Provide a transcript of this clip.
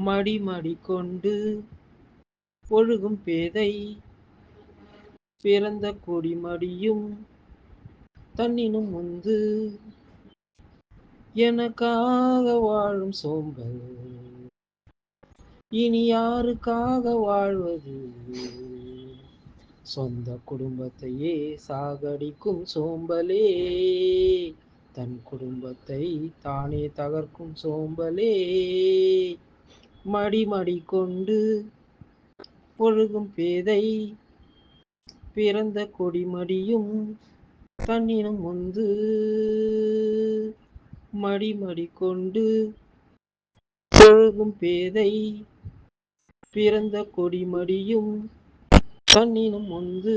மடி கொண்டு ஒழுகும் பேதை பிறந்த கொடி மடியும் தன்னினும் முந்து எனக்காக வாழும் சோம்பல் இனி யாருக்காக வாழ்வது? சொந்த குடும்பத்தையே சாகடிக்கும் சோம்பலே, தன் குடும்பத்தை தானே தகர்க்கும் சோம்பலே. மடி கொண்டு ஒழுகும் பேதை பிறந்த கொடி மடியும் தன்னினும் முந்து மடி கொண்டு ஒழுகும் பேதை பிறந்த கொடி மடியும் தன்னினும் முந்து